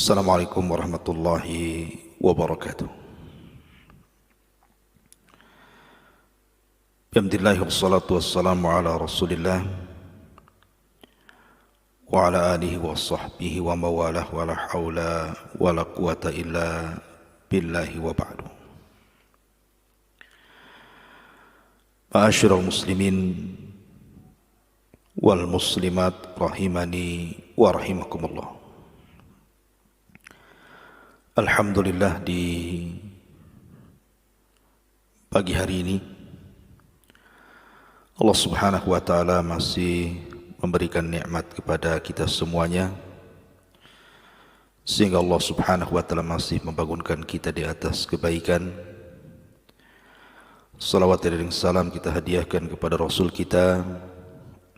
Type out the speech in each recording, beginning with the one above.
Assalamualaikum warahmatullahi wabarakatuh. Alhamdulillah wassalatu wassalamu ala Rasulillah wa ala alihi wa sahbihi wa mawalah wa la hawla wa la quwata illa billahi wa ba'du. Ma'asyiral muslimin wal muslimat rahimani wa rahimakumullah. Alhamdulillah, di pagi hari ini Allah subhanahu wa ta'ala masih memberikan nikmat kepada kita semuanya, sehingga Allah subhanahu wa ta'ala masih membangunkan kita di atas kebaikan. Salawat dan salam kita hadiahkan kepada Rasul kita,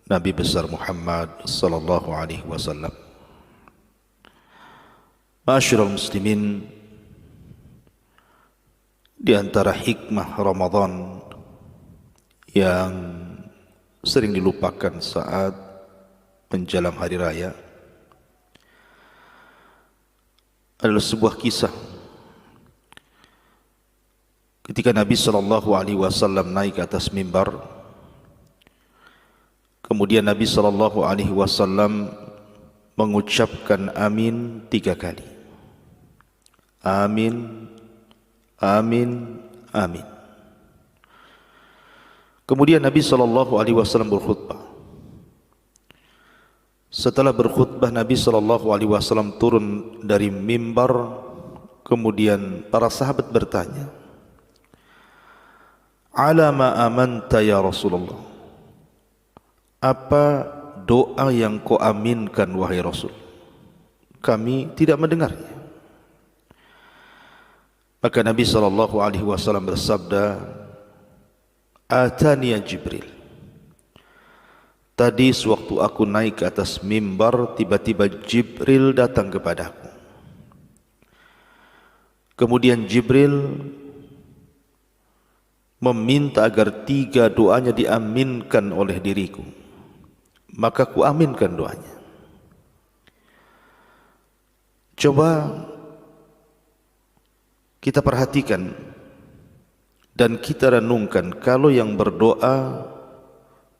Nabi besar Muhammad sallallahu alaihi wasallam. Ma'asyiral muslimin, di antara hikmah Ramadan yang sering dilupakan saat menjelang hari raya adalah sebuah kisah ketika Nabi sallallahu alaihi wasallam naik ke atas mimbar. Kemudian Nabi sallallahu alaihi wasallam mengucapkan amin 3 kali. Amin, amin, amin. Kemudian Nabi SAW berkhutbah. Setelah berkhutbah, Nabi SAW turun dari mimbar. Kemudian para sahabat bertanya, "Ala ma amanta ya Rasulullah?" Apa doa yang kau aminkan wahai Rasul? Kami tidak mendengarnya. Maka Nabi SAW bersabda, "Atani ya Jibril." Tadi sewaktu aku naik ke atas mimbar, tiba-tiba Jibril datang kepadaku. Kemudian Jibril meminta agar 3 doanya diaminkan oleh diriku. Maka ku aminkan doanya. Coba kita perhatikan dan kita renungkan, kalau yang berdoa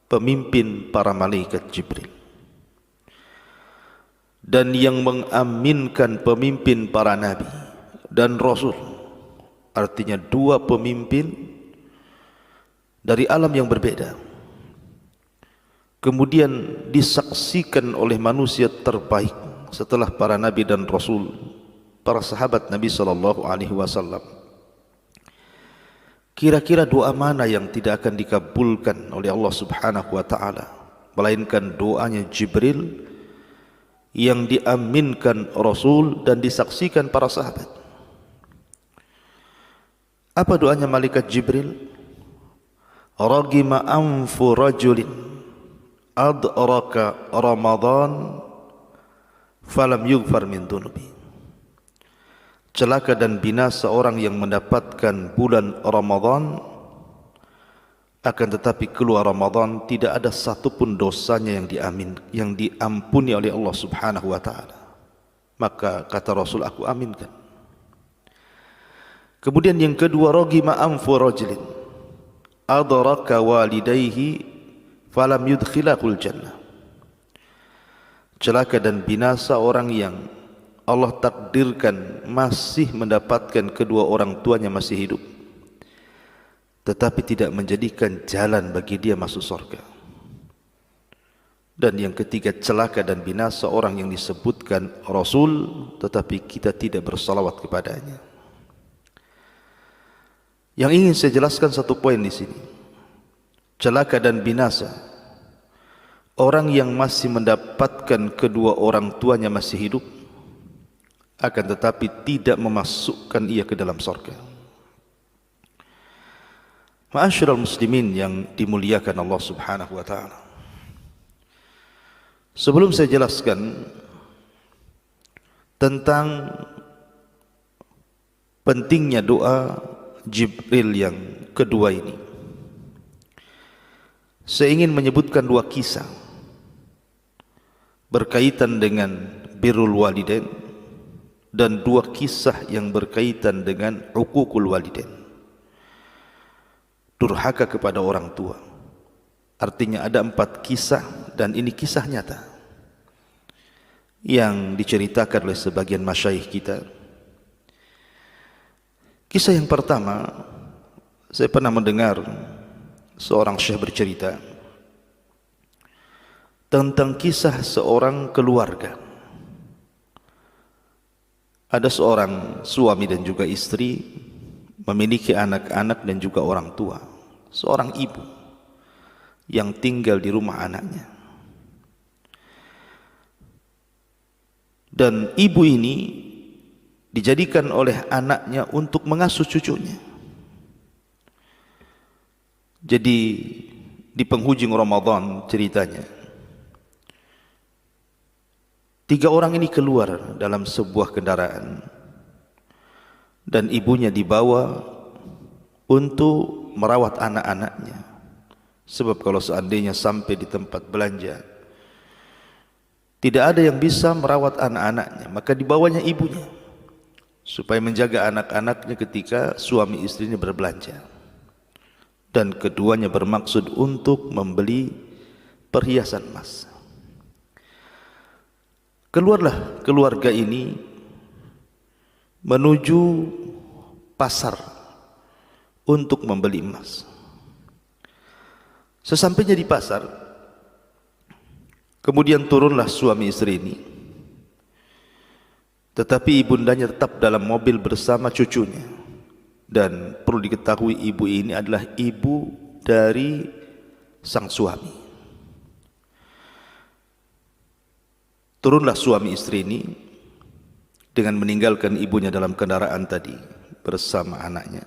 pemimpin para malaikat Jibril dan yang mengaminkan pemimpin para nabi dan rasul, artinya 2 pemimpin dari alam yang berbeda, kemudian disaksikan oleh manusia terbaik setelah para nabi dan rasul, para sahabat Nabi sallallahu alaihi wasallam. Kira-kira doa mana yang tidak akan dikabulkan oleh Allah Subhanahu wa taala melainkan doanya Jibril yang diaminkan Rasul dan disaksikan para sahabat? Apa doanya malaikat Jibril? Ragima anfu rajulin adraka Ramadan falam yughfar min dhunubi. Celaka dan binasa orang yang mendapatkan bulan Ramadan, akan tetapi keluar Ramadan tidak ada satupun dosanya yang diampuni oleh Allah Subhanahu wa taala. Maka kata Rasul, aku aminkan. Kemudian yang kedua, ragima anfu rajulin adraka walidayhi falam yudkhilahul jannah. Celaka dan binasa orang yang Allah takdirkan masih mendapatkan kedua orang tuanya masih hidup, tetapi tidak menjadikan jalan bagi dia masuk surga. Dan yang ketiga, celaka dan binasa orang yang disebutkan Rasul, tetapi kita tidak bersalawat kepadanya. Yang ingin saya jelaskan satu poin di sini. Celaka dan binasa orang yang masih mendapatkan kedua orang tuanya masih hidup, akan tetapi tidak memasukkan ia ke dalam surga. Ma'asyiral muslimin yang dimuliakan Allah Subhanahu wa taala. Sebelum saya jelaskan tentang pentingnya doa Jibril yang kedua ini, saya ingin menyebutkan 2 kisah berkaitan dengan birrul walidain dan 2 kisah yang berkaitan dengan uququl walidain, durhaka kepada orang tua. Artinya ada 4 kisah, dan ini kisah nyata yang diceritakan oleh sebagian masyayikh kita. Kisah yang pertama, saya pernah mendengar seorang syekh bercerita tentang kisah seorang keluarga. Ada seorang suami dan juga istri memiliki anak-anak dan juga orang tua. Seorang ibu yang tinggal di rumah anaknya. Dan ibu ini dijadikan oleh anaknya untuk mengasuh cucunya. Jadi di penghujung Ramadan ceritanya, 3 orang ini keluar dalam sebuah kendaraan dan ibunya dibawa untuk merawat anak-anaknya. Sebab kalau seandainya sampai di tempat belanja tidak ada yang bisa merawat anak-anaknya, maka dibawanya ibunya supaya menjaga anak-anaknya ketika suami istri ini berbelanja. Dan keduanya bermaksud untuk membeli perhiasan emas. Keluarlah keluarga ini menuju pasar untuk membeli emas. Sesampainya di pasar, kemudian turunlah suami istri ini. Tetapi ibundanya tetap dalam mobil bersama cucunya. Dan perlu diketahui ibu ini adalah ibu dari sang suami. Turunlah suami istri ini dengan meninggalkan ibunya dalam kendaraan tadi bersama anaknya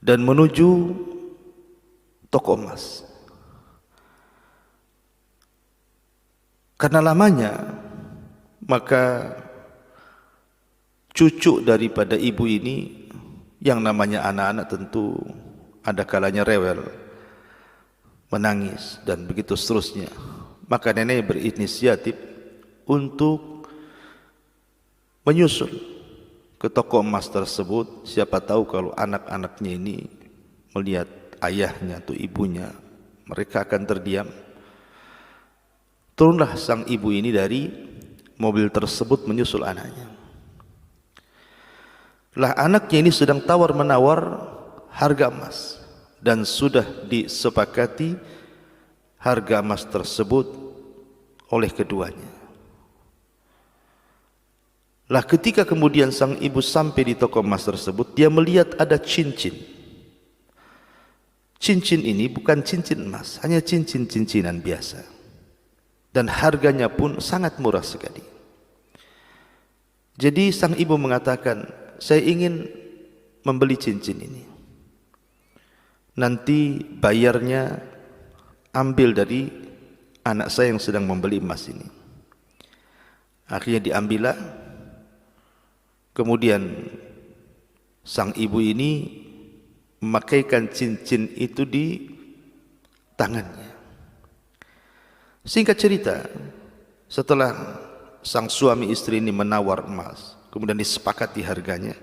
dan menuju toko emas. Karena lamanya, maka cucu daripada ibu ini yang namanya anak-anak tentu ada kalanya rewel, menangis dan begitu seterusnya. Maka nenek berinisiatif untuk menyusul ke toko emas tersebut. Siapa tahu kalau anak-anaknya ini melihat ayahnya atau ibunya, mereka akan terdiam. Turunlah sang ibu ini dari mobil tersebut menyusul anaknya. Lah anaknya ini sedang tawar-menawar harga emas dan sudah disepakati harga emas tersebut oleh keduanya. Lah ketika kemudian sang ibu sampai di toko emas tersebut, dia melihat ada cincin. Cincin ini bukan cincin emas, hanya cincin-cincinan biasa. Dan harganya pun sangat murah sekali. Jadi sang ibu mengatakan, saya ingin membeli cincin ini. Nanti bayarnya ambil dari anak saya yang sedang membeli emas ini. Akhirnya diambillah. Kemudian sang ibu ini memakaikan cincin itu di tangannya. Singkat cerita, setelah sang suami istri ini menawar emas, kemudian disepakati harganya,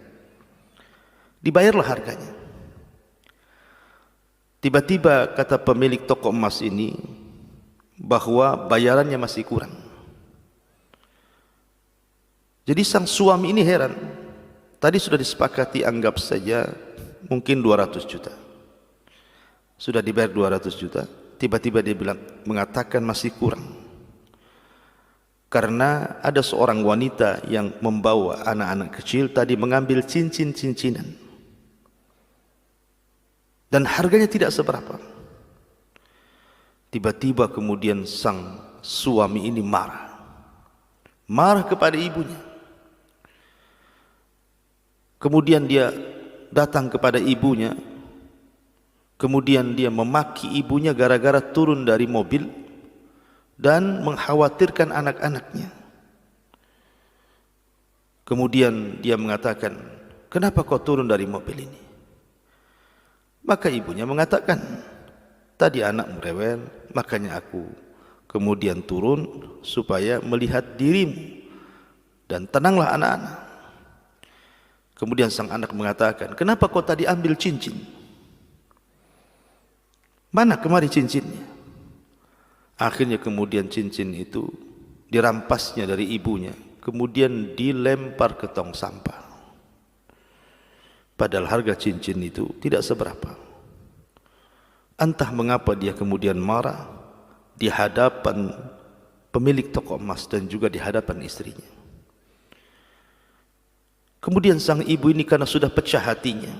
dibayarlah harganya. Tiba-tiba kata pemilik toko emas ini bahwa bayarannya masih kurang. Jadi sang suami ini heran. Tadi sudah disepakati anggap saja mungkin 200 juta. Sudah dibayar 200 juta. Tiba-tiba dia mengatakan masih kurang. Karena ada seorang wanita yang membawa anak-anak kecil tadi mengambil cincin-cincinan. Dan harganya tidak seberapa. Tiba-tiba kemudian sang suami ini marah. Marah kepada ibunya. Kemudian dia datang kepada ibunya. Kemudian dia memaki ibunya gara-gara turun dari mobil dan mengkhawatirkan anak-anaknya. Kemudian dia mengatakan, kenapa kau turun dari mobil ini? Maka ibunya mengatakan, tadi anak merewel, makanya aku kemudian turun supaya melihat dirimu dan tenanglah anak-anak. Kemudian sang anak mengatakan, kenapa kau tadi ambil cincin? Mana kemari cincinnya? Akhirnya kemudian cincin itu dirampasnya dari ibunya, kemudian dilempar ke tong sampah. Padahal harga cincin itu tidak seberapa. Entah mengapa dia kemudian marah di hadapan pemilik toko emas dan juga di hadapan istrinya. Kemudian sang ibu ini karena sudah pecah hatinya,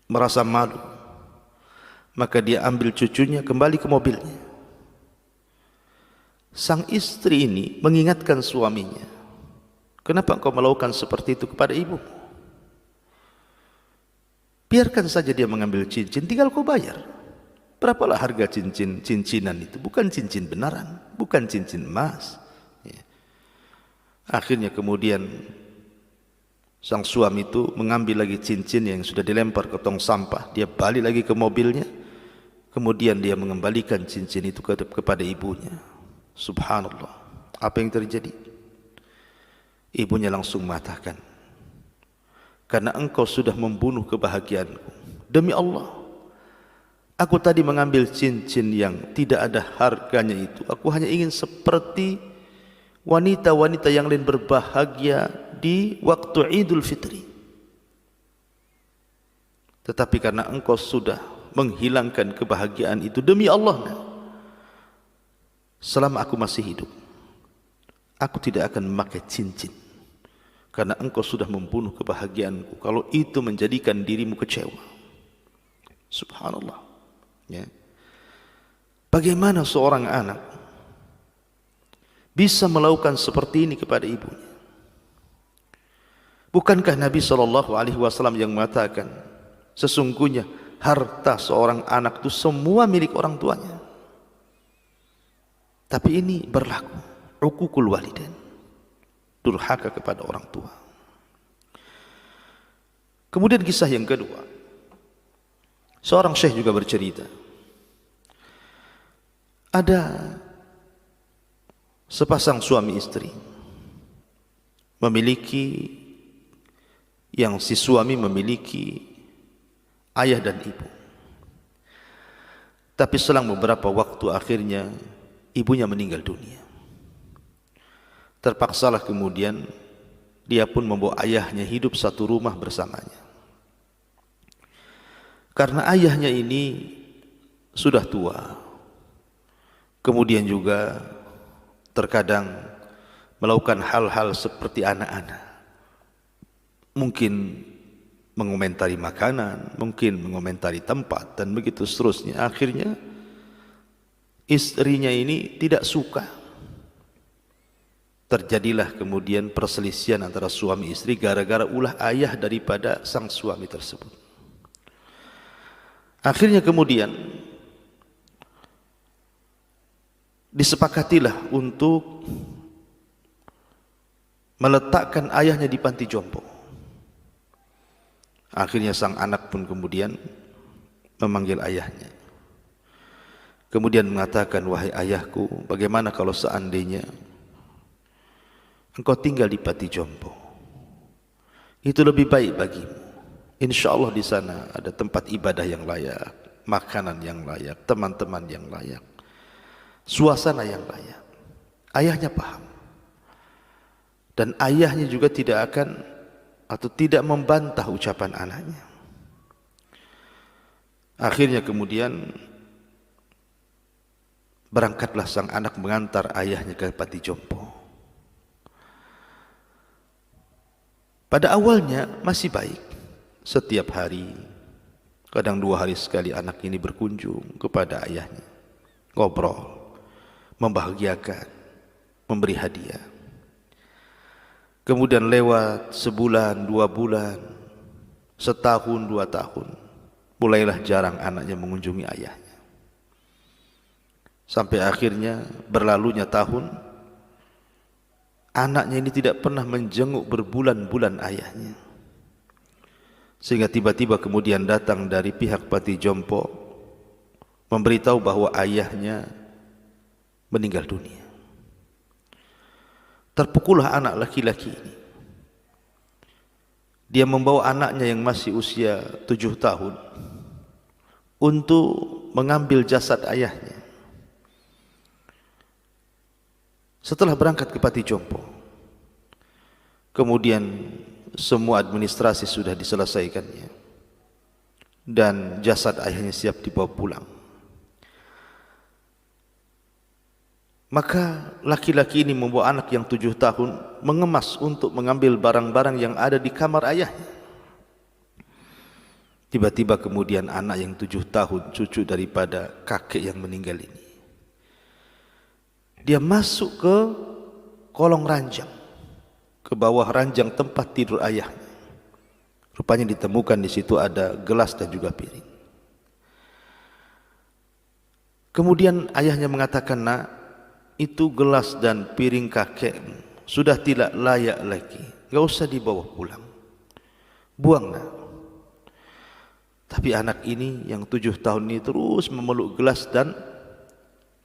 merasa malu, maka dia ambil cucunya kembali ke mobilnya. Sang istri ini mengingatkan suaminya, kenapa engkau melakukan seperti itu kepada ibumu? Biarkan saja dia mengambil cincin, tinggal kau bayar. Berapalah harga cincinan itu? Bukan cincin benaran, bukan cincin emas. Akhirnya kemudian sang suami itu mengambil lagi cincin yang sudah dilempar ke tong sampah. Dia balik lagi ke mobilnya. Kemudian dia mengembalikan cincin itu kepada ibunya. Subhanallah. Apa yang terjadi? Ibunya langsung mengatakan, karena engkau sudah membunuh kebahagiaanku. Demi Allah, aku tadi mengambil cincin yang tidak ada harganya itu. Aku hanya ingin seperti wanita-wanita yang lain berbahagia di waktu Idul Fitri. Tetapi karena engkau sudah menghilangkan kebahagiaan itu, demi Allah, selama aku masih hidup, aku tidak akan memakai cincin. Karena engkau sudah membunuh kebahagiaanku, kalau itu menjadikan dirimu kecewa. Subhanallah. Ya. Bagaimana seorang anak bisa melakukan seperti ini kepada ibunya? Bukankah Nabi SAW yang mengatakan, sesungguhnya harta seorang anak itu semua milik orang tuanya. Tapi ini berlaku uququl walidain, durhaka kepada orang tua. Kemudian kisah yang kedua, seorang syekh juga bercerita, ada sepasang suami istri memiliki, yang si suami memiliki ayah dan ibu. Tapi selang beberapa waktu akhirnya ibunya meninggal dunia. Terpaksalah kemudian dia pun membawa ayahnya hidup satu rumah bersamanya. Karena ayahnya ini sudah tua, kemudian juga terkadang melakukan hal-hal seperti anak-anak. Mungkin mengomentari makanan, mungkin mengomentari tempat, dan begitu seterusnya. Akhirnya istrinya ini tidak suka. Terjadilah kemudian perselisihan antara suami istri gara-gara ulah ayah daripada sang suami tersebut. Akhirnya kemudian disepakatilah untuk meletakkan ayahnya di panti jompo. Akhirnya sang anak pun kemudian memanggil ayahnya. Kemudian mengatakan, wahai ayahku, bagaimana kalau seandainya engkau tinggal di panti jompo? Itu lebih baik bagimu. Insya Allah di sana ada tempat ibadah yang layak, makanan yang layak, teman-teman yang layak, suasana yang layak. Ayahnya paham. Dan ayahnya juga tidak akan atau tidak membantah ucapan anaknya. Akhirnya kemudian berangkatlah sang anak mengantar ayahnya ke panti jompo. Pada awalnya masih baik. Setiap hari, kadang 2 hari sekali anak ini berkunjung kepada ayahnya, ngobrol, membahagiakan, memberi hadiah. Kemudian lewat sebulan, 2 bulan, setahun, 2 tahun, mulailah jarang anaknya mengunjungi ayahnya. Sampai akhirnya berlalunya tahun, anaknya ini tidak pernah menjenguk berbulan-bulan ayahnya. Sehingga tiba-tiba kemudian datang dari pihak panti jompo memberitahu bahwa ayahnya meninggal dunia. Terpukullah anak laki-laki ini. Dia membawa anaknya yang masih usia 7 tahun untuk mengambil jasad ayahnya. Setelah berangkat ke Pati Jompo, kemudian semua administrasi sudah diselesaikannya dan jasad ayahnya siap dibawa pulang. Maka laki-laki ini membawa anak yang 7 tahun mengemas untuk mengambil barang-barang yang ada di kamar ayahnya. Tiba-tiba kemudian anak yang 7 tahun, cucu daripada kakek yang meninggal ini, dia masuk ke kolong ranjang, ke bawah ranjang tempat tidur ayahnya. Rupanya ditemukan di situ ada gelas dan juga piring. Kemudian ayahnya mengatakan, "Nak, itu gelas dan piring kakekmu sudah tidak layak lagi, enggak usah dibawa pulang, buang, Nak." Tapi anak ini yang 7 tahun ini terus memeluk gelas dan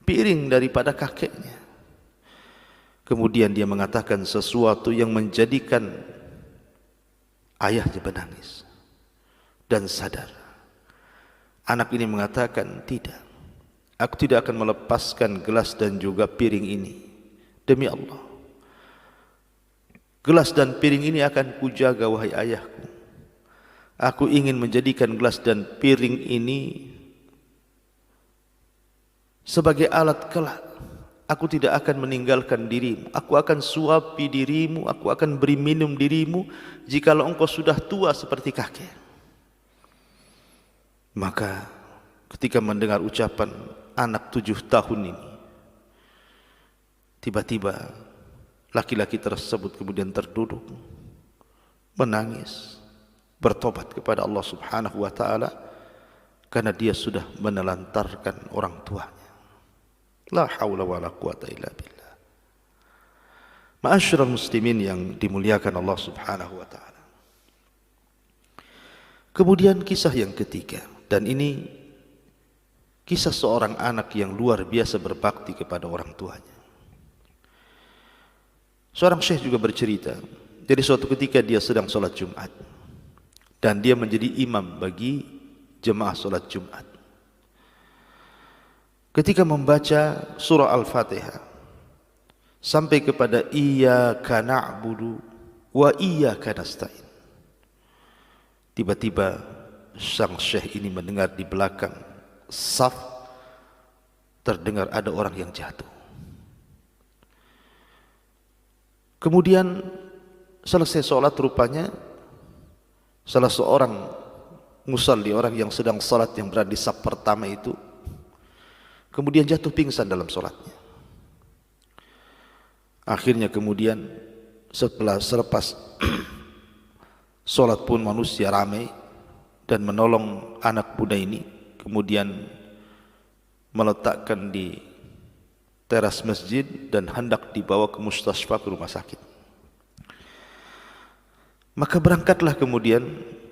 piring daripada kakeknya. Kemudian dia mengatakan sesuatu yang menjadikan ayahnya menangis dan sadar. Anak ini mengatakan, "Tidak, aku tidak akan melepaskan gelas dan juga piring ini. Demi Allah, gelas dan piring ini akan kujaga, wahai ayahku. Aku ingin menjadikan gelas dan piring ini sebagai alat kelak. Aku tidak akan meninggalkan dirimu. Aku akan suapi dirimu, aku akan beri minum dirimu jikalau engkau sudah tua seperti kakek." Maka ketika mendengar ucapan anak 7 tahun ini, tiba-tiba laki-laki tersebut kemudian terduduk, menangis, bertobat kepada Allah Subhanahu wa taala karena dia sudah menelantarkan orang tuanya. La haula wala quwata illa billah. Ma'asyiral muslimin yang dimuliakan Allah Subhanahu wa taala. Kemudian kisah yang ketiga, dan ini kisah seorang anak yang luar biasa berbakti kepada orang tuanya. Seorang syekh juga bercerita, jadi suatu ketika dia sedang sholat Jumat dan dia menjadi imam bagi jemaah sholat Jumat. Ketika membaca surah Al-Fatihah sampai kepada iyyaka na'budu wa iyyaka nasta'in, tiba-tiba sang syekh ini mendengar di belakang saf terdengar ada orang yang jatuh. Kemudian selesai sholat, rupanya salah seorang musalli, orang yang sedang sholat yang berada di saf pertama itu, kemudian jatuh pingsan dalam sholatnya. Akhirnya kemudian selepas sholat pun manusia ramai dan menolong anak muda ini, kemudian meletakkan di teras masjid dan hendak dibawa ke mustasfa, ke rumah sakit. Maka berangkatlah kemudian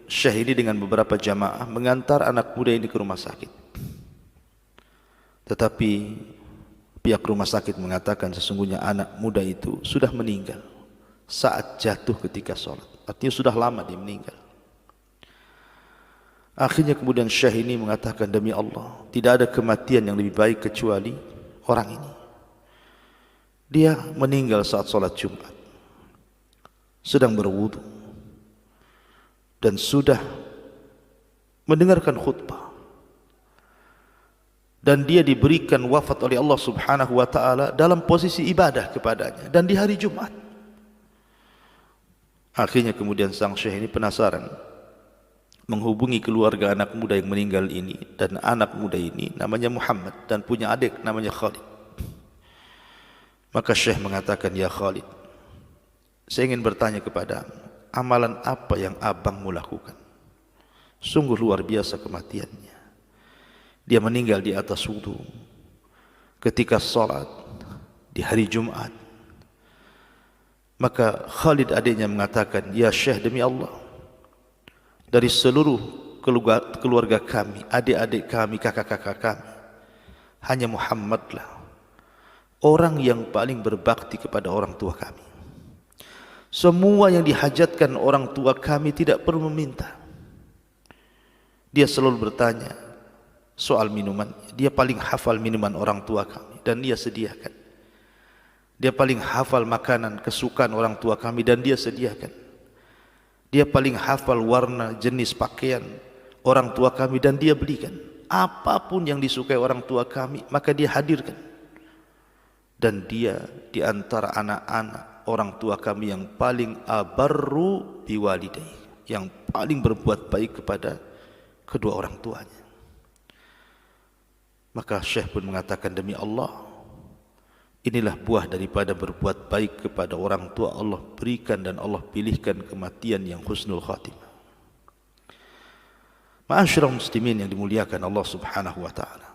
syekh ini dengan beberapa jamaah mengantar anak muda ini ke rumah sakit. Tetapi pihak rumah sakit mengatakan sesungguhnya anak muda itu sudah meninggal saat jatuh ketika sholat. Artinya sudah lama dia meninggal. Akhirnya kemudian syekh ini mengatakan, "Demi Allah, tidak ada kematian yang lebih baik kecuali orang ini. Dia meninggal saat sholat Jumat, sedang berwudu dan sudah mendengarkan khutbah. Dan dia diberikan wafat oleh Allah Subhanahu wa taala dalam posisi ibadah kepadanya dan di hari Jumat." Akhirnya kemudian sang syekh ini penasaran, menghubungi keluarga anak muda yang meninggal ini, dan anak muda ini namanya Muhammad dan punya adik namanya Khalid. Maka syekh mengatakan, "Ya Khalid, saya ingin bertanya kepadamu, amalan apa yang abangmu lakukan? Sungguh luar biasa kematiannya. Dia meninggal di atas wudu ketika sholat di hari Jumat." Maka Khalid adiknya mengatakan, "Ya Syekh, demi Allah, dari seluruh keluarga kami, adik-adik kami, kakak-kakak kami, hanya Muhammadlah orang yang paling berbakti kepada orang tua kami. Semua yang dihajatkan orang tua kami tidak perlu meminta. Dia selalu bertanya soal minuman. Dia paling hafal minuman orang tua kami dan dia sediakan. Dia paling hafal makanan kesukaan orang tua kami dan dia sediakan. Dia paling hafal warna jenis pakaian orang tua kami dan dia belikan. Apapun yang disukai orang tua kami maka dia hadirkan. Dan dia di antara anak-anak orang tua kami yang paling abarru biwalidayhi, yang paling berbuat baik kepada kedua orang tuanya. Maka Syekh pun mengatakan, demi Allah, inilah buah daripada berbuat baik kepada orang tua. Allah berikan dan Allah pilihkan kematian yang husnul khatimah. Ma'asyiral muslimin yang dimuliakan Allah Subhanahu wa taala.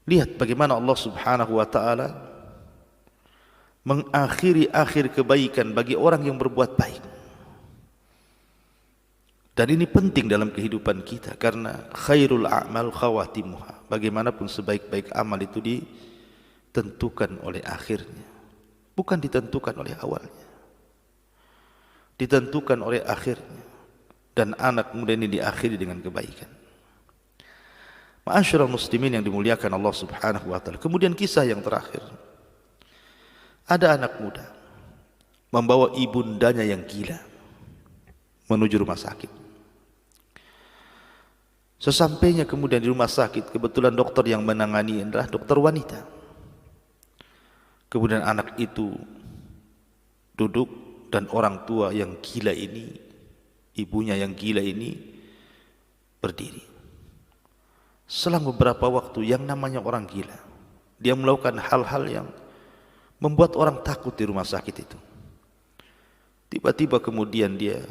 Lihat bagaimana Allah Subhanahu wa taala mengakhiri akhir kebaikan bagi orang yang berbuat baik. Dan ini penting dalam kehidupan kita karena khairul a'mal khawatimuha. Bagaimanapun sebaik-baik amal itu ditentukan oleh akhirnya, bukan ditentukan oleh awalnya. Ditentukan oleh akhirnya. Dan anak muda ini diakhiri dengan kebaikan. Ma'asyiral muslimin yang dimuliakan Allah Subhanahu wa taala. Kemudian kisah yang terakhir. Ada anak muda membawa ibundanya yang gila menuju rumah sakit. Sesampainya kemudian di rumah sakit, kebetulan dokter yang menangani adalah dokter wanita. Kemudian anak itu duduk dan orang tua yang gila ini, ibunya yang gila ini berdiri. Selang beberapa waktu, yang namanya orang gila, dia melakukan hal-hal yang membuat orang takut di rumah sakit itu. Tiba-tiba kemudian dia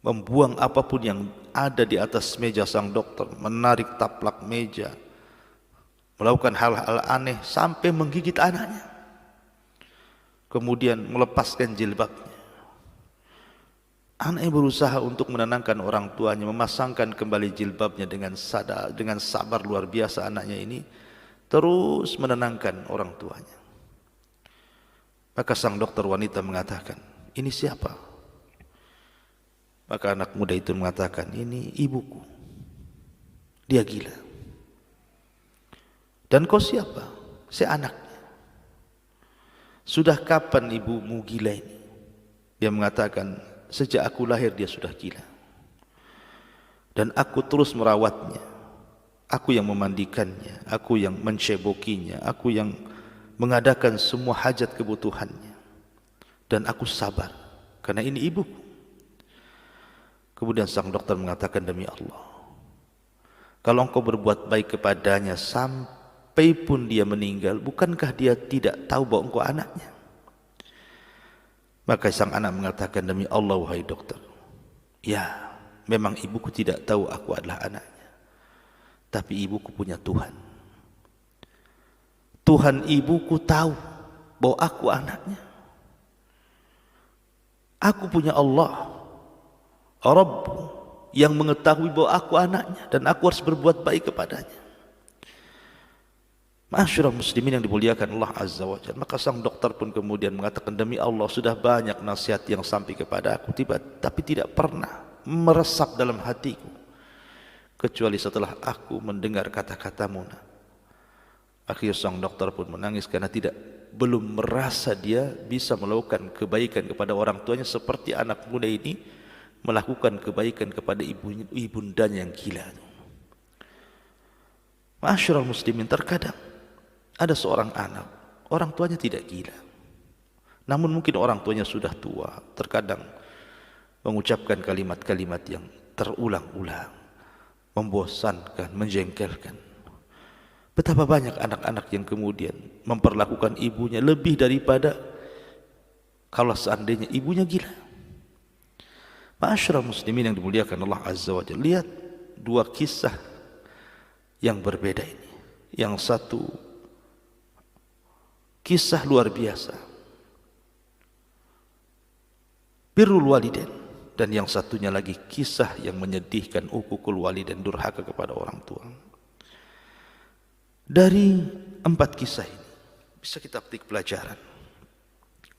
membuang apapun yang ada di atas meja sang dokter, menarik taplak meja, melakukan hal-hal aneh sampai menggigit anaknya. Kemudian melepaskan jilbabnya. Anaknya berusaha untuk menenangkan orang tuanya, memasangkan kembali jilbabnya dengan sabar luar biasa. Anaknya ini terus menenangkan orang tuanya. Maka sang dokter wanita mengatakan, ini siapa? Maka anak muda itu mengatakan, ini ibuku. Dia gila. Dan kau siapa? Saya anaknya. Sudah kapan ibumu gila ini? Dia mengatakan, sejak aku lahir dia sudah gila. Dan aku terus merawatnya. Aku yang memandikannya, aku yang mencebokinya, aku yang mengadakan semua hajat kebutuhannya. Dan aku sabar karena ini ibuku. Kemudian sang dokter mengatakan, demi Allah, kalau engkau berbuat baik kepadanya sampai pun dia meninggal, bukankah dia tidak tahu bahwa engkau anaknya? Maka sang anak mengatakan, demi Allah wahai dokter, ya memang ibuku tidak tahu aku adalah anaknya, tapi ibuku punya Tuhan. Tuhan ibuku tahu bahwa aku anaknya. Aku punya Allah, Rabb, yang mengetahui bahwa aku anaknya dan aku harus berbuat baik kepadanya. Ma'asyiral muslimin yang dimuliakan Allah Azza wa Jalla. Maka sang dokter pun kemudian mengatakan, demi Allah sudah banyak nasihat yang sampai kepada aku, tapi tidak pernah meresap dalam hatiku kecuali setelah aku mendengar kata-katamu. Akhirnya sang dokter pun menangis karena belum merasa dia bisa melakukan kebaikan kepada orang tuanya seperti anak muda ini melakukan kebaikan kepada ibundanya yang gila. Ma'asyiral muslimin, terkadang ada seorang anak, orang tuanya tidak gila, namun mungkin orang tuanya sudah tua, terkadang mengucapkan kalimat-kalimat yang terulang-ulang, membosankan, menjengkelkan. Betapa banyak anak-anak yang kemudian memperlakukan ibunya lebih daripada kalau seandainya ibunya gila. Ma'asyiral muslimin yang dimuliakan Allah Azza wa Jalla. Lihat dua kisah yang berbeda ini. Yang satu kisah luar biasa, birrul walidain, dan yang satunya lagi kisah yang menyedihkan, uququl walidain, durhaka kepada orang tua. Dari 4 kisah ini bisa kita petik pelajaran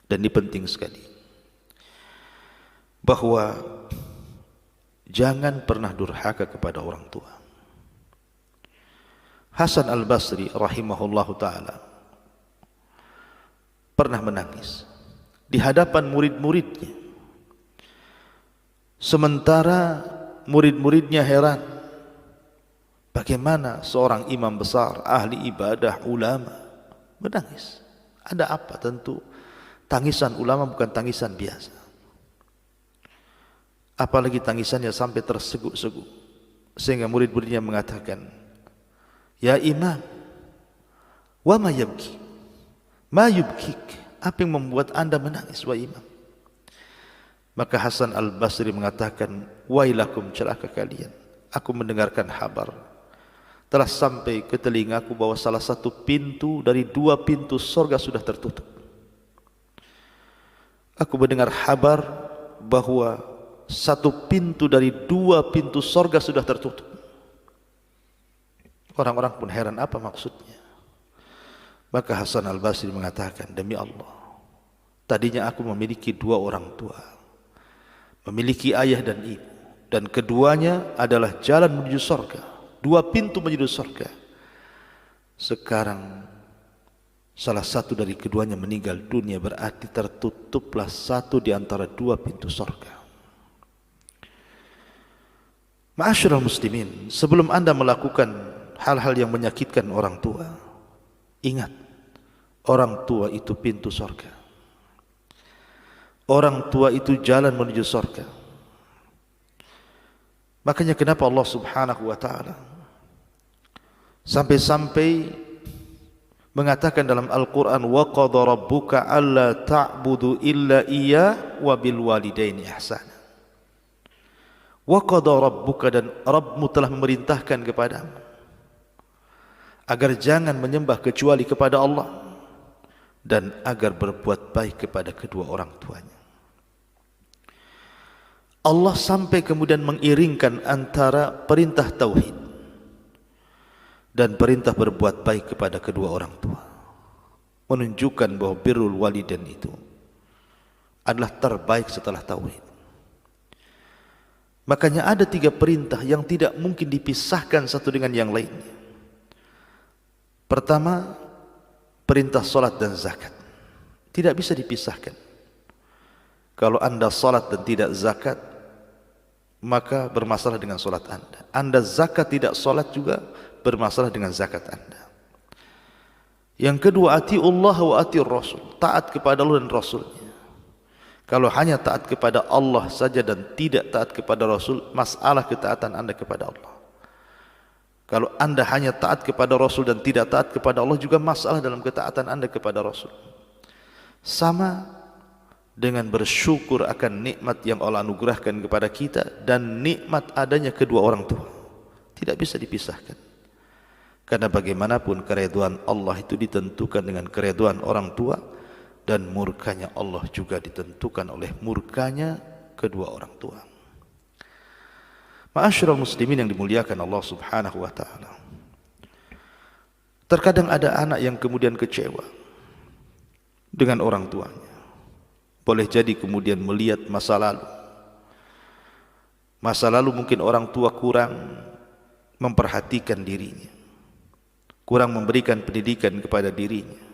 Dan ini penting sekali, bahwa jangan pernah durhaka kepada orang tua. Hasan al-Basri rahimahullahu ta'ala pernah menangis di hadapan murid-muridnya, sementara murid-muridnya heran bagaimana seorang imam besar, ahli ibadah, ulama menangis. Ada apa? Tentu tangisan ulama bukan tangisan biasa, apalagi tangisannya sampai terseguk-seguk, sehingga murid-muridnya mengatakan, "Ya imam, wa ma yabki? Ma yubkik? Apa yang membuat anda menangis, wahai imam?" Maka Hasan al-Basri mengatakan, "Wailakum, celaka kalian. Aku mendengarkan kabar, telah sampai ke telingaku bahwa salah satu pintu dari 2 pintu surga sudah tertutup. Aku mendengar kabar bahwa satu pintu dari 2 pintu surga sudah tertutup." Orang-orang pun heran, apa maksudnya? Maka Hasan al-Basri mengatakan, "Demi Allah, tadinya aku memiliki 2 orang tua, memiliki ayah dan ibu, dan keduanya adalah jalan menuju surga, 2 pintu menuju surga. Sekarang salah satu dari keduanya meninggal dunia, berarti tertutuplah satu di antara 2 pintu surga." Ma'asyiral muslimin, sebelum anda melakukan hal-hal yang menyakitkan orang tua, ingat, orang tua itu pintu surga. Orang tua itu jalan menuju surga. Makanya kenapa Allah subhanahu wa ta'ala sampai-sampai mengatakan dalam Al-Quran, "Wa qadha rabbuka alla ta'budu illa iya wa bil walidaini ihsana." Wa qadha rabbuka, dan Rabbmu telah memerintahkan kepadamu agar jangan menyembah kecuali kepada Allah, dan agar berbuat baik kepada kedua orang tuanya. Allah sampai kemudian mengiringkan antara perintah tauhid dan perintah berbuat baik kepada kedua orang tua, menunjukkan bahwa birrul walidain itu adalah terbaik setelah tauhid. Makanya ada 3 perintah yang tidak mungkin dipisahkan satu dengan yang lainnya. Pertama, perintah salat dan zakat tidak bisa dipisahkan. Kalau anda salat dan tidak zakat, maka bermasalah dengan salat anda. Anda zakat tidak salat juga bermasalah dengan zakat anda. Yang kedua, atiullah wa atiur rasul, taat kepada Allah dan Rasulnya. Kalau hanya taat kepada Allah saja dan tidak taat kepada Rasul, masalah ketaatan anda kepada Allah. Kalau anda hanya taat kepada Rasul dan tidak taat kepada Allah, juga masalah dalam ketaatan anda kepada Rasul. Sama dengan bersyukur akan nikmat yang Allah anugerahkan kepada kita dan nikmat adanya kedua orang tua. Tidak bisa dipisahkan. Karena bagaimanapun keridhaan Allah itu ditentukan dengan keridhaan orang tua, dan murkanya Allah juga ditentukan oleh murkanya kedua orang tua. Ma'asyiral muslimin yang dimuliakan Allah subhanahu wa ta'ala, terkadang ada anak yang kemudian kecewa dengan orang tuanya. Boleh jadi kemudian melihat masa lalu. Masa lalu mungkin orang tua kurang memperhatikan dirinya, kurang memberikan pendidikan kepada dirinya,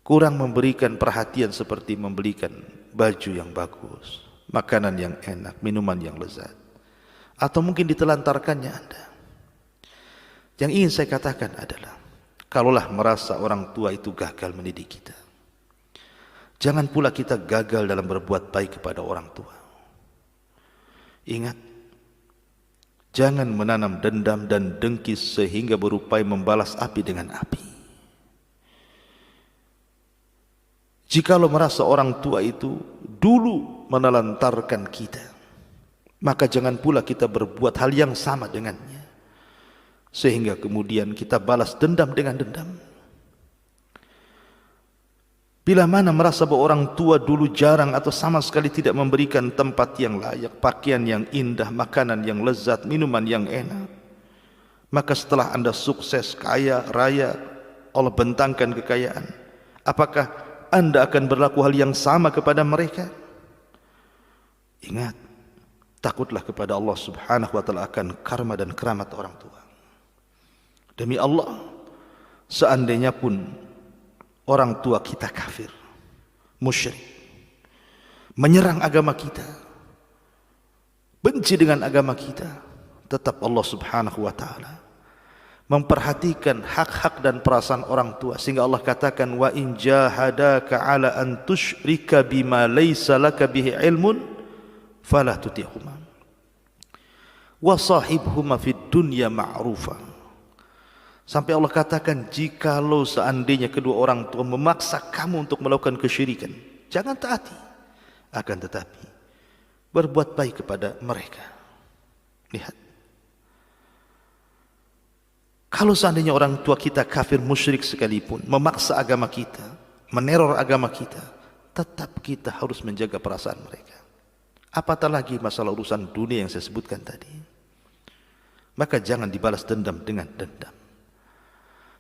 kurang memberikan perhatian seperti membelikan baju yang bagus, makanan yang enak, minuman yang lezat, atau mungkin ditelantarkannya anda. Yang ingin saya katakan adalah, kalaulah merasa orang tua itu gagal mendidik kita, jangan pula kita gagal dalam berbuat baik kepada orang tua. Ingat, jangan menanam dendam dan dengki sehingga berupaya membalas api dengan api. Jikalau merasa orang tua itu dulu menelantarkan kita, maka jangan pula kita berbuat hal yang sama dengannya, sehingga kemudian kita balas dendam dengan dendam. Bila mana merasa bahwa orang tua dulu jarang atau sama sekali tidak memberikan tempat yang layak, pakaian yang indah, makanan yang lezat, minuman yang enak, maka setelah anda sukses, kaya, raya, Allah bentangkan kekayaan, apakah Anda akan berlaku hal yang sama kepada mereka? Ingat, takutlah kepada Allah Subhanahu wa taala akan karma dan keramat orang tua. Demi Allah, seandainya pun orang tua kita kafir, musyrik, menyerang agama kita, benci dengan agama kita, tetap Allah Subhanahu wa taala memperhatikan hak-hak dan perasaan orang tua, sehingga Allah katakan wa in jahadaka ala an tusyrika bima laysa laka bihi ilmun fala tuti'huma wa sahibhuma fid dunya ma'rufa. Sampai Allah katakan, jikalau seandainya kedua orang tua memaksa kamu untuk melakukan kesyirikan, jangan taati, akan tetapi berbuat baik kepada mereka. Lihat, kalau seandainya orang tua kita kafir musyrik sekalipun, memaksa agama kita, meneror agama kita, tetap kita harus menjaga perasaan mereka. Apatah lagi masalah urusan dunia yang saya sebutkan tadi. Maka jangan dibalas dendam dengan dendam.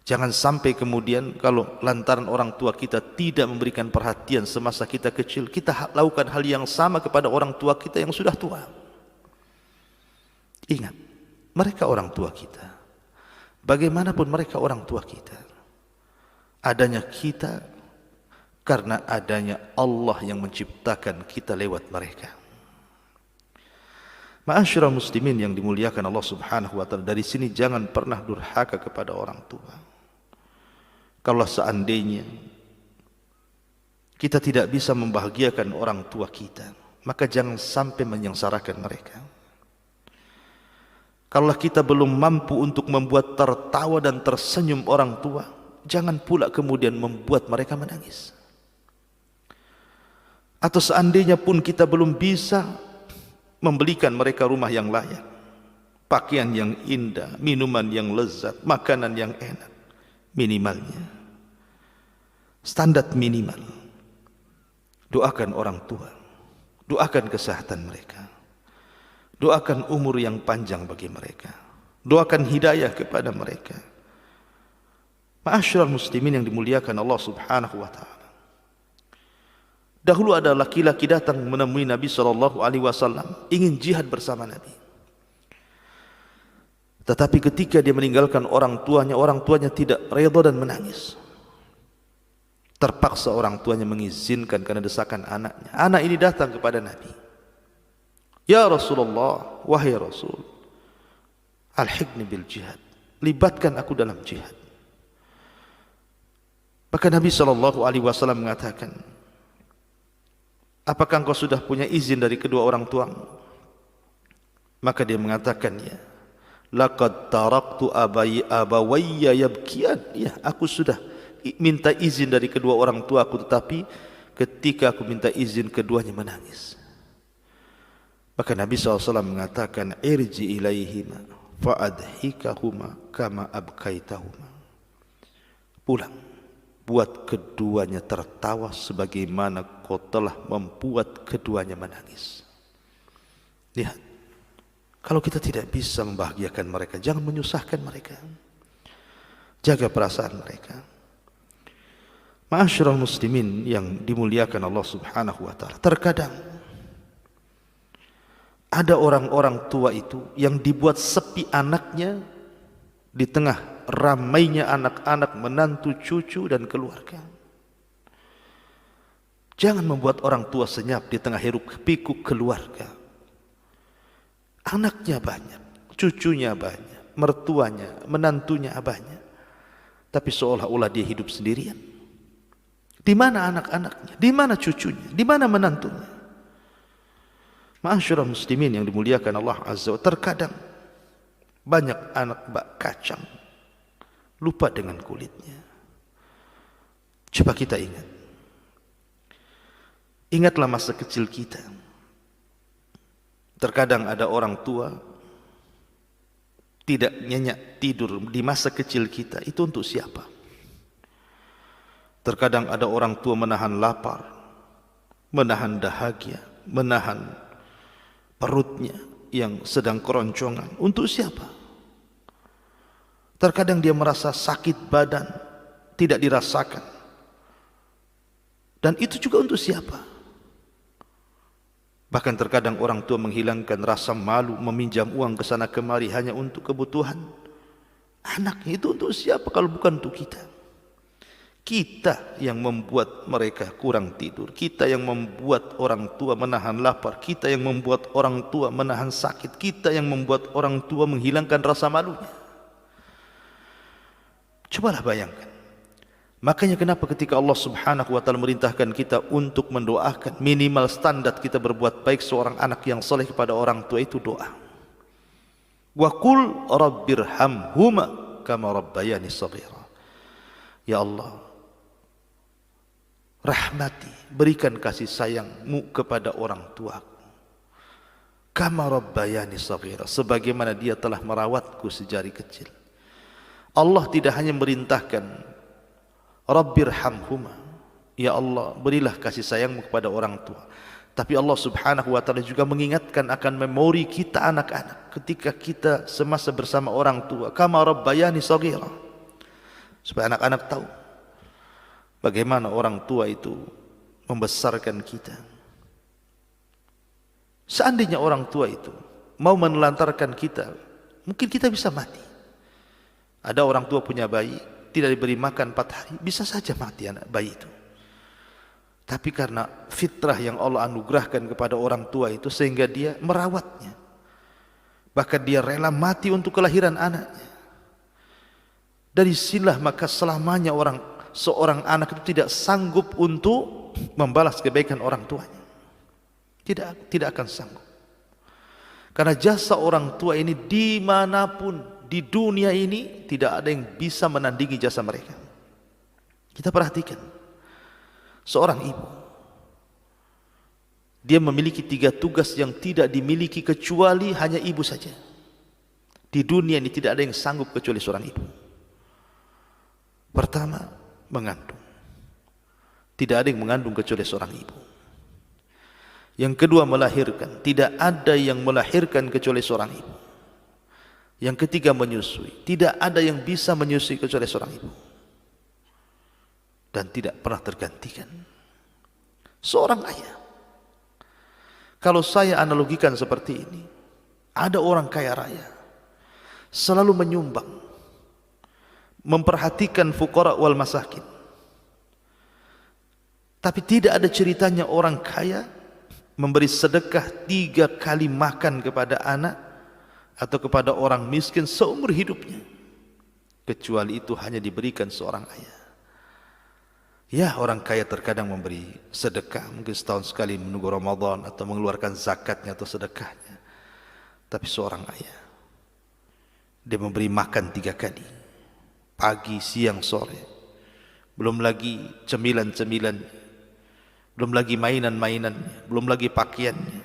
Jangan sampai kemudian kalau lantaran orang tua kita tidak memberikan perhatian semasa kita kecil, kita lakukan hal yang sama kepada orang tua kita yang sudah tua. Ingat, mereka orang tua kita. Bagaimanapun mereka orang tua kita, adanya kita karena adanya Allah yang menciptakan kita lewat mereka. Ma'asyiral muslimin yang dimuliakan Allah Subhanahu wa taala, dari sini jangan pernah durhaka kepada orang tua. Kalau seandainya kita tidak bisa membahagiakan orang tua kita, maka jangan sampai menyengsarakan mereka. Kalau kita belum mampu untuk membuat tertawa dan tersenyum orang tua, jangan pula kemudian membuat mereka menangis. Atau seandainya pun kita belum bisa membelikan mereka rumah yang layak, pakaian yang indah, minuman yang lezat, makanan yang enak, minimalnya, standar minimal, doakan orang tua, doakan kesehatan mereka, doakan umur yang panjang bagi mereka, doakan hidayah kepada mereka. Ma'asyiral muslimin yang dimuliakan Allah Subhanahu wa taala. Dahulu ada laki-laki datang menemui Nabi sallallahu alaihi wasallam, ingin jihad bersama Nabi. Tetapi ketika dia meninggalkan orang tuanya tidak redha dan menangis. Terpaksa orang tuanya mengizinkan karena desakan anaknya. Anak ini datang kepada Nabi. Ya Rasulullah, wahai Rasul, alhiqni bil jihad, libatkan aku dalam jihad. Maka Nabi SAW mengatakan, apakah engkau sudah punya izin dari kedua orang tuamu? Maka dia mengatakan, ya. Laqad taraktu abawayya yabkiyan. Ya, aku sudah minta izin dari kedua orang tuaku, tetapi ketika aku minta izin keduanya menangis. Maka Nabi SAW mengatakan, irji ilaihima fa'adhikahuma kama abkaitahuma. Pulang, buat keduanya tertawa sebagaimana kau telah membuat keduanya menangis. Lihat, kalau kita tidak bisa membahagiakan mereka, jangan menyusahkan mereka. Jaga perasaan mereka. Ma'asyiral muslimin yang dimuliakan Allah Subhanahu wa taala, terkadang ada orang-orang tua itu yang dibuat sepi anaknya di tengah ramainya anak-anak, menantu, cucu dan keluarga. Jangan membuat orang tua senyap di tengah hiruk pikuk keluarga. Anaknya banyak, cucunya banyak, mertuanya, menantunya banyak, tapi seolah-olah dia hidup sendirian. Di mana anak-anaknya? Di mana cucunya? Di mana menantunya? Ma'asyiral muslimin yang dimuliakan Allah Azza wa Jalla, terkadang banyak anak bak kacang lupa dengan kulitnya. Coba kita ingatlah masa kecil kita. Terkadang ada orang tua tidak nyenyak tidur di masa kecil kita, itu untuk siapa? Terkadang ada orang tua menahan lapar, menahan dahaga, menahan perutnya yang sedang keroncongan, untuk siapa? Terkadang dia merasa sakit badan, tidak dirasakan, Dan itu juga untuk siapa? Bahkan terkadang orang tua menghilangkan rasa malu meminjam uang ke sana kemari hanya untuk kebutuhan anaknya. Itu untuk siapa kalau bukan untuk kita? Kita yang membuat mereka kurang tidur, kita yang membuat orang tua menahan lapar, kita yang membuat orang tua menahan sakit, kita yang membuat orang tua menghilangkan rasa malunya. Cobalah bayangkan. Makanya kenapa ketika Allah Subhanahu wa taala merintahkan kita untuk mendoakan, minimal standar kita berbuat baik seorang anak yang saleh kepada orang tua itu doa. Wa qul rabbirhamhuma kama rabbayani shaghira. Ya Allah, rahmati, berikan kasih sayangmu kepada orang tuaku. Kama rabbayani shaghira, sebagaimana dia telah merawatku sejari kecil. Allah tidak hanya merintahkan Rabbirhamhuma, ya Allah berilah kasih sayangmu kepada orang tua, tapi Allah Subhanahu wa taala juga mengingatkan akan memori kita anak-anak ketika kita semasa bersama orang tua, kama rabbayani shaghira, supaya anak-anak tahu bagaimana orang tua itu membesarkan kita. Seandainya orang tua itu mau menelantarkan kita, mungkin kita bisa mati. Ada orang tua punya bayi, tidak diberi makan 4 hari, bisa saja mati anak bayi itu. Tapi karena fitrah yang Allah anugerahkan kepada orang tua itu, sehingga dia merawatnya, bahkan dia rela mati untuk kelahiran anaknya. Dari sinilah maka selamanya seorang anak itu tidak sanggup untuk membalas kebaikan orang tuanya. Tidak akan sanggup. Karena jasa orang tua ini dimanapun di dunia ini tidak ada yang bisa menandingi jasa mereka. Kita perhatikan seorang ibu, dia memiliki 3 tugas yang tidak dimiliki kecuali hanya ibu saja. Di dunia ini tidak ada yang sanggup kecuali seorang ibu. Pertama, mengandung. Tidak ada yang mengandung kecuali seorang ibu. Yang kedua, melahirkan. Tidak ada yang melahirkan kecuali seorang ibu. Yang ketiga, menyusui. Tidak ada yang bisa menyusui kecuali seorang ibu. Dan tidak pernah tergantikan seorang ayah. Kalau saya analogikan seperti ini, ada orang kaya raya selalu menyumbang, memperhatikan fuqara wal masakin, tapi tidak ada ceritanya orang kaya memberi sedekah 3 kali makan kepada anak atau kepada orang miskin seumur hidupnya, kecuali itu hanya diberikan seorang ayah. Ya, orang kaya terkadang memberi sedekah, mungkin setahun sekali menunggu Ramadan atau mengeluarkan zakatnya atau sedekahnya. Tapi seorang ayah, dia memberi makan 3 kali, pagi, siang, sore. Belum lagi cemilan-cemilannya, belum lagi mainan-mainannya, belum lagi pakaiannya.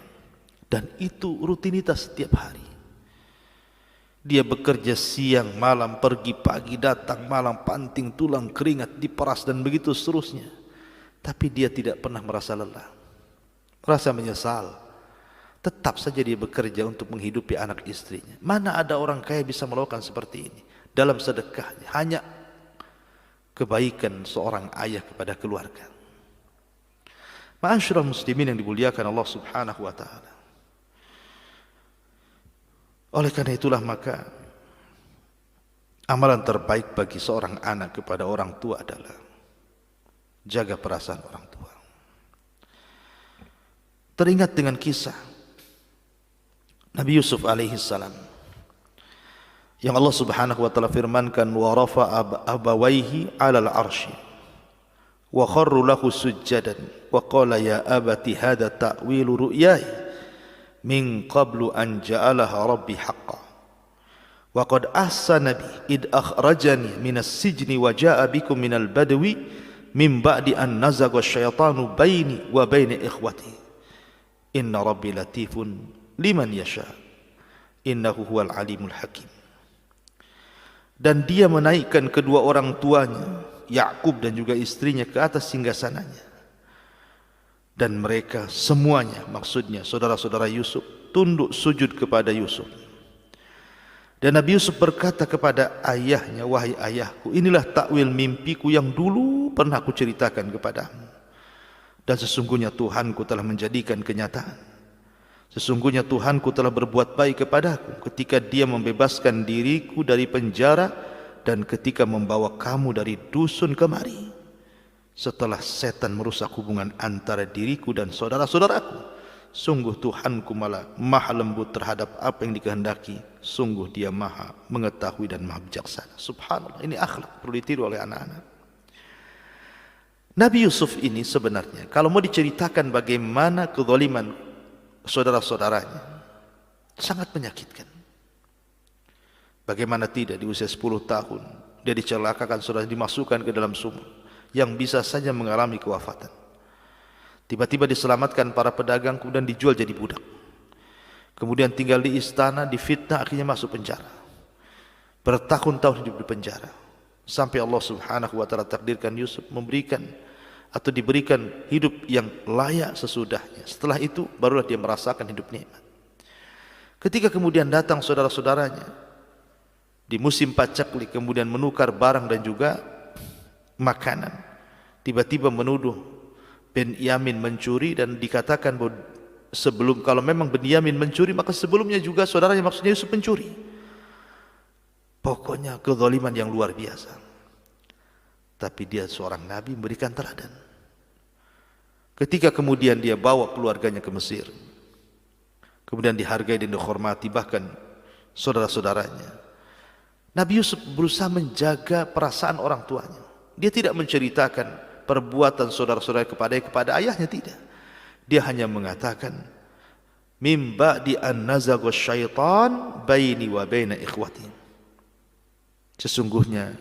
Dan itu rutinitas setiap hari. Dia bekerja siang, malam, pergi pagi, datang malam, panting tulang, keringat, diperas dan begitu seterusnya. Tapi dia tidak pernah merasa lelah, merasa menyesal. Tetap saja dia bekerja untuk menghidupi anak istrinya. Mana ada orang kaya bisa melakukan seperti ini dalam sedekahnya? Hanya kebaikan seorang ayah kepada keluarga. Ma'asyiral muslimin yang dimuliakan Allah Subhanahu wa taala. Oleh karena itulah maka amalan terbaik bagi seorang anak kepada orang tua adalah jaga perasaan orang tua. Teringat dengan kisah Nabi Yusuf alaihi salam yang Allah Subhanahu wa taala firmankan, wa rafa'a abawaihi 'alal 'arsy wa kharru lahu sujjadan wa qala ya abati hadha ta'wilu ru'yaya min qablu an ja'alaha rabbi haqqan wa qad ahsana bi id akhrajani minas sijni wa ja'a bikum minal badwi min ba'di an nazagha syaitanu baini wa baini ikhwati inna rabbi latifun liman yasha innahu huwal alimul hakim. Dan dia menaikkan kedua orang tuanya Yakub dan juga istrinya ke atas singgasananya. Dan mereka semuanya, maksudnya saudara-saudara Yusuf, tunduk sujud kepada Yusuf. Dan Nabi Yusuf berkata kepada ayahnya, wahai ayahku, inilah takwil mimpiku yang dulu pernah aku ceritakan kepadamu. Dan sesungguhnya Tuhanku telah menjadikan kenyataan. Sesungguhnya Tuhanku telah berbuat baik kepadaku ketika Dia membebaskan diriku dari penjara dan ketika membawa kamu dari dusun kemari. Setelah setan merusak hubungan antara diriku dan saudara-saudaraku, sungguh Tuhanku maha lembut terhadap apa yang dikehendaki. Sungguh Dia maha mengetahui dan maha bijaksana. Subhanallah, ini akhlak perlu ditiru oleh anak-anak. Nabi Yusuf ini sebenarnya kalau mau diceritakan bagaimana kezaliman saudara-saudaranya, sangat menyakitkan. Bagaimana tidak di usia 10 tahun dia dicelakakan, saudara, dimasukkan ke dalam sumur yang bisa saja mengalami kewafatan. Tiba-tiba diselamatkan para pedagang, kemudian dijual jadi budak. Kemudian tinggal di istana, difitnah, akhirnya masuk penjara. Bertahun-tahun hidup di penjara. Sampai Allah Subhanahu wa taala takdirkan Yusuf memberikan atau diberikan hidup yang layak sesudahnya. Setelah itu barulah dia merasakan hidup nikmat. Ketika kemudian datang saudara-saudaranya di musim pacaklik, kemudian menukar barang dan juga makanan, tiba-tiba menuduh Benyamin mencuri dan dikatakan bahwa kalau memang Benyamin mencuri, maka sebelumnya juga saudaranya, maksudnya Yusuf, mencuri. Pokoknya kezaliman yang luar biasa. Tapi dia seorang nabi, memberikan teladan. Ketika kemudian dia bawa keluarganya ke Mesir, kemudian dihargai dan dihormati bahkan saudara-saudaranya, Nabi Yusuf berusaha menjaga perasaan orang tuanya. Dia tidak menceritakan perbuatan saudara-saudara kepada ayahnya, tidak. Dia hanya mengatakan, "Mim ba'di an nazagha syaitan baini wa baina ikhwati." Sesungguhnya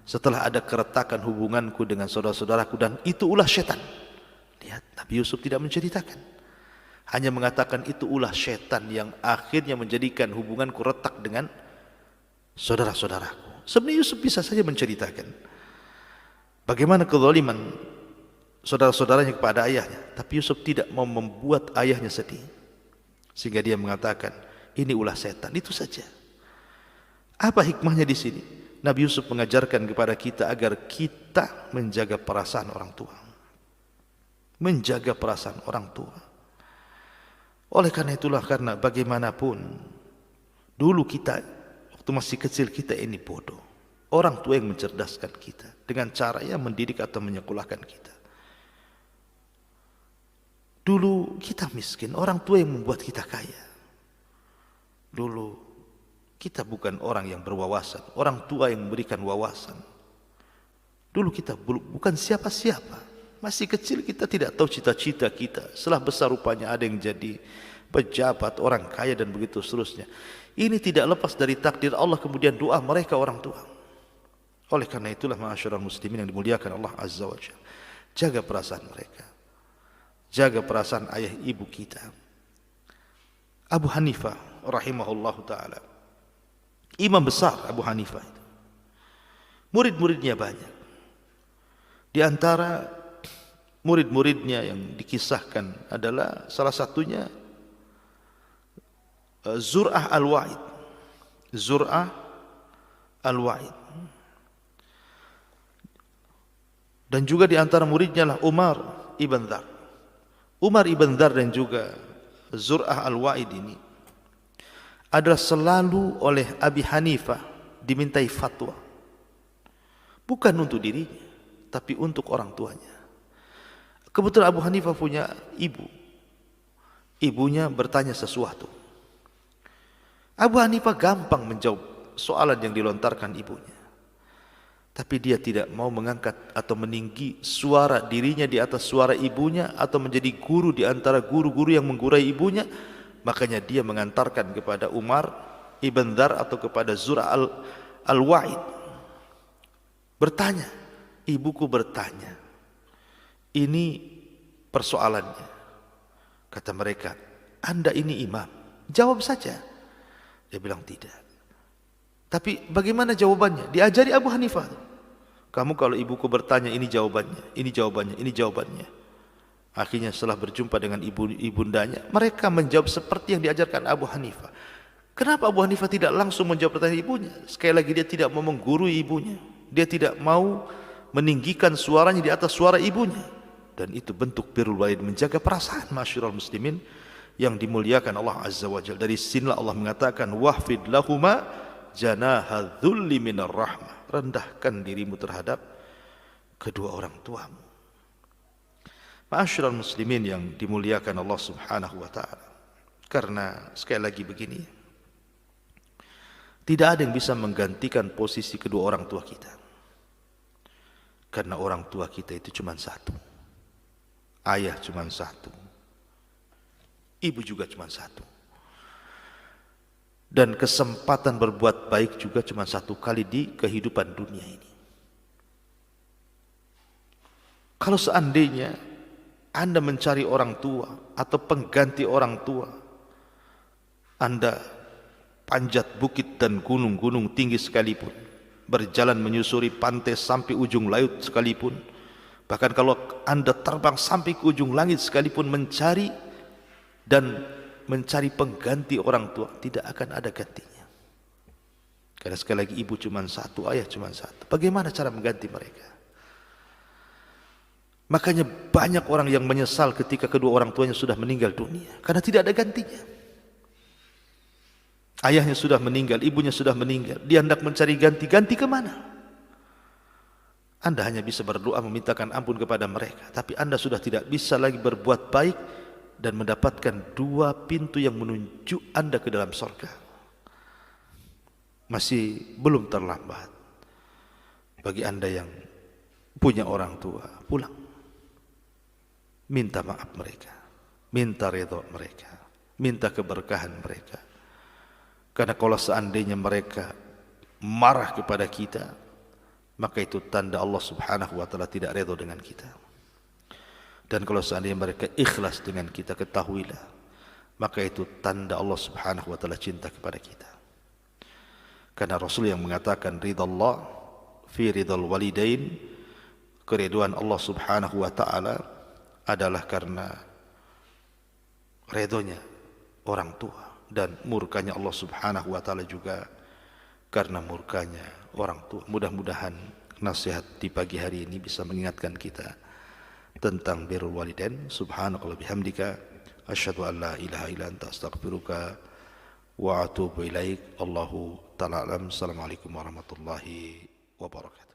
setelah ada keretakan hubunganku dengan saudara-saudaraku, dan itu ulah syaitan. Lihat, Nabi Yusuf tidak menceritakan. Hanya mengatakan itu ulah syaitan yang akhirnya menjadikan hubunganku retak dengan saudara-saudaraku. Sebenarnya Yusuf bisa saja menceritakan bagaimana kezaliman saudara-saudaranya kepada ayahnya, tapi Yusuf tidak mau membuat ayahnya sedih, sehingga dia mengatakan ini ulah setan. Itu saja. Apa hikmahnya di sini? Nabi Yusuf mengajarkan kepada kita agar kita menjaga perasaan orang tua, menjaga perasaan orang tua. Oleh karena itulah, karena bagaimanapun dulu kita waktu masih kecil, kita ini bodoh. Orang tua yang mencerdaskan kita dengan cara yang mendidik atau menyekolahkan kita. Dulu kita miskin, orang tua yang membuat kita kaya. Dulu kita bukan orang yang berwawasan, orang tua yang memberikan wawasan. Dulu kita bukan siapa-siapa, masih kecil kita tidak tahu cita-cita kita. Setelah besar rupanya ada yang jadi pejabat, orang kaya dan begitu seterusnya. Ini tidak lepas dari takdir Allah, kemudian doa mereka orang tua. Oleh karena itulah ma'asyiral muslimin yang dimuliakan Allah Azza wa Jalla, jaga perasaan mereka, jaga perasaan ayah ibu kita. Abu Hanifah rahimahullahu ta'ala, imam besar Abu Hanifah itu, murid-muridnya banyak. Di antara murid-muridnya yang dikisahkan adalah salah satunya Zur'ah al-Wa'id. Zur'ah al-Wa'id. Dan juga di antara muridnya lah Umar ibn Dhar. Umar ibn Dhar dan juga Zur'ah al-Wa'id ini adalah selalu oleh Abi Hanifah dimintai fatwa. Bukan untuk dirinya, tapi untuk orang tuanya. Kebetulan Abu Hanifah punya ibu. Ibunya bertanya sesuatu. Abu Hanifah gampang menjawab soalan yang dilontarkan ibunya. Tapi dia tidak mau mengangkat atau meninggi suara dirinya di atas suara ibunya, atau menjadi guru di antara guru-guru yang menggurai ibunya. Makanya dia mengantarkan kepada Umar ibn Dhar atau kepada Zur'ah al-Wa'id. Bertanya, ibuku bertanya, ini persoalannya. Kata mereka, Anda ini imam, jawab saja. Dia bilang tidak. Tapi bagaimana jawabannya? Diajari Abu Hanifah. Kamu kalau ibuku bertanya, ini jawabannya, ini jawabannya, ini jawabannya. Akhirnya setelah berjumpa dengan ibundanya, mereka menjawab seperti yang diajarkan Abu Hanifah. Kenapa Abu Hanifah tidak langsung menjawab pertanyaan ibunya? Sekali lagi dia tidak mau menggurui ibunya. Dia tidak mau meninggikan suaranya di atas suara ibunya. Dan itu bentuk birrul walidain, menjaga perasaan masyiral muslimin yang dimuliakan Allah Azza wa Jalla. Dari sinilah Allah mengatakan wahfid lahuma janaha dzulli minar rahmah, rendahkan dirimu terhadap kedua orang tuamu. Masyiral muslimin yang dimuliakan Allah Subhanahu wa taala. Karena sekali lagi begini, tidak ada yang bisa menggantikan posisi kedua orang tua kita. Karena orang tua kita itu cuma satu. Ayah cuma satu. Ibu juga cuma satu. Dan kesempatan berbuat baik juga cuma satu kali di kehidupan dunia ini. Kalau seandainya Anda mencari orang tua atau pengganti orang tua, Anda panjat bukit dan gunung-gunung tinggi sekalipun, berjalan menyusuri pantai sampai ujung laut sekalipun, bahkan kalau Anda terbang sampai ke ujung langit sekalipun mencari pengganti orang tua, tidak akan ada gantinya. Karena sekali lagi ibu cuma satu, ayah cuma satu. Bagaimana cara mengganti mereka? Makanya banyak orang yang menyesal ketika kedua orang tuanya sudah meninggal dunia, karena tidak ada gantinya. Ayahnya sudah meninggal, ibunya sudah meninggal, dia hendak mencari ganti kemana? Anda hanya bisa berdoa memintakan ampun kepada mereka, tapi Anda sudah tidak bisa lagi berbuat baik dan mendapatkan dua pintu yang menuju Anda ke dalam surga. Masih belum terlambat bagi Anda yang punya orang tua. Pulang, minta maaf mereka, minta ridha mereka, minta keberkahan mereka. Karena kalau seandainya mereka marah kepada kita, maka itu tanda Allah Subhanahu wa taala tidak ridha dengan kita. Dan kalau seandainya mereka ikhlas dengan kita, ketahuilah, maka itu tanda Allah Subhanahu wa taala cinta kepada kita. Karena Rasul yang mengatakan ridallah fi ridal walidain, keriduan Allah Subhanahu wa taala adalah karena ridhonya orang tua, dan murkanya Allah Subhanahu wa taala juga karena murkanya orang tua. Mudah-mudahan nasihat di pagi hari ini bisa mengingatkan kita tentang birrul walidain. Subhanakallah bihamdika asyhadu an la ilaha illa anta astaghfiruka wa atubu ilaik. Allahu ta'ala alam. Assalamualaikum warahmatullahi wabarakatuh.